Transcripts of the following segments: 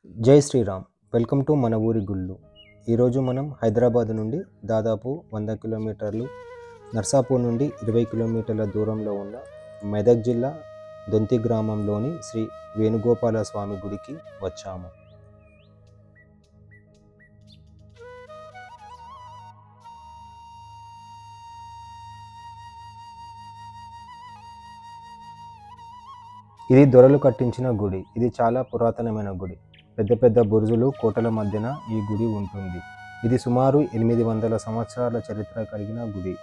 జై Sriram. Welcome to మన ఊరి గుళ్ళు. ఈరోజు మనం హైదరాబాద్ నుండి దాదాపు 100 కిలోమీటర్లు, నర్సాపూర్ నుండి 20 కిలోమీటర్ల దూరంలో ఉన్న మెదక్ జిల్లా దొంతి గ్రామంలోని శ్రీ వేణుగోపాల స్వామి గుడికి వచ్చాము. ఇది దొరలు కట్టించిన గుడి. ఇది చాలా పురాతనమైన గుడి. పెద్ద పెద్ద బురుజులు, కోటల మధ్యన ఈ గుడి ఉంటుంది. ఇది సుమారు 800 సంవత్సరాల చరిత్ర కలిగిన గుడి.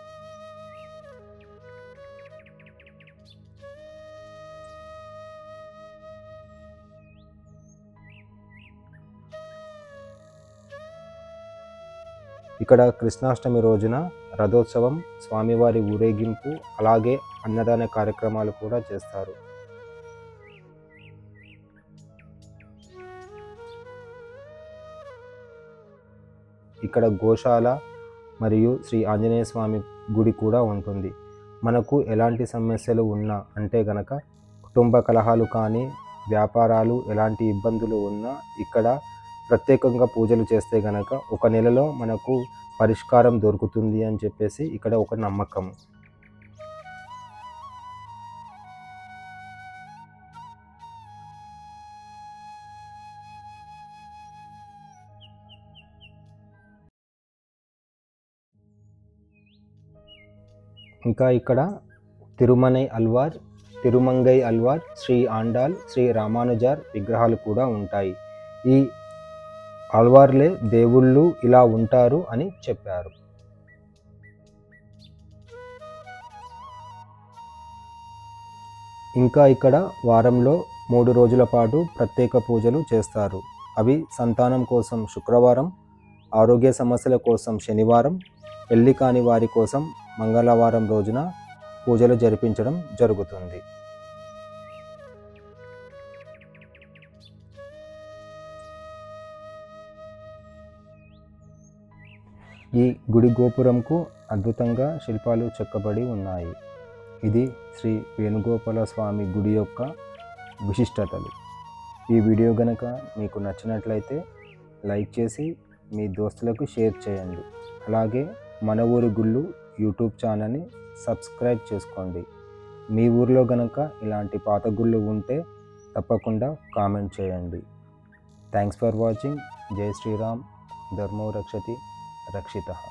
ఇక్కడ కృష్ణాష్టమి రోజున రథోత్సవం, స్వామివారి ఊరేగింపు, అలాగే అన్నదాన కార్యక్రమాలు కూడా చేస్తారు. ఇక్కడ గోశాల మరియు శ్రీ ఆంజనేయ స్వామి గుడి కూడా ఉంటుంది. మనకు ఎలాంటి సమస్యలు ఉన్నా అంటే గనక, కుటుంబ కలహాలు కానీ, వ్యాపారాలు ఎలాంటి ఇబ్బందులు ఉన్నా ఇక్కడ ప్రత్యేకంగా పూజలు చేస్తే గనక ఒక నెలలో మనకు పరిష్కారం దొరుకుతుంది అని చెప్పేసి ఇక్కడ ఒక నమ్మకం. ఇంకా ఇక్కడ తిరుమనై అల్వార్, తిరుమంగై అల్వార్, శ్రీ ఆండాల్, శ్రీ రామానుజార్ విగ్రహాలు కూడా ఉంటాయి. ఈ అల్వార్లే దేవుళ్ళు ఇలా ఉంటారు అని చెప్పారు. ఇంకా ఇక్కడ వారంలో 3 రోజుల పాటు ప్రత్యేక పూజలు చేస్తారు. అవి సంతానం కోసం శుక్రవారం, ఆరోగ్య సమస్యల కోసం శనివారం, పెళ్లి కాని వారి కోసం మంగళవారం రోజున పూజలు జరిపించడం జరుగుతుంది. ఈ గుడి గోపురంకు అద్భుతంగా శిల్పాలు చెక్కబడి ఉన్నాయి. ఇది శ్రీ వేణుగోపాల స్వామి గుడి యొక్క విశిష్టతలు. ఈ వీడియో గనక మీకు నచ్చినట్లయితే లైక్ చేసి మీ దోస్తులకు షేర్ చేయండి. అలాగే మన ఊరి గుళ్ళు యూట్యూబ్ ఛానల్ని సబ్స్క్రైబ్ చేసుకోండి. మీ ఊరిలో గనక ఇలాంటి పాత గుళ్ళు ఉంటే తప్పకుండా కామెంట్ చేయండి. Thanks for watching. జై శ్రీరామ్. ధర్మో రక్షతి రక్షితః.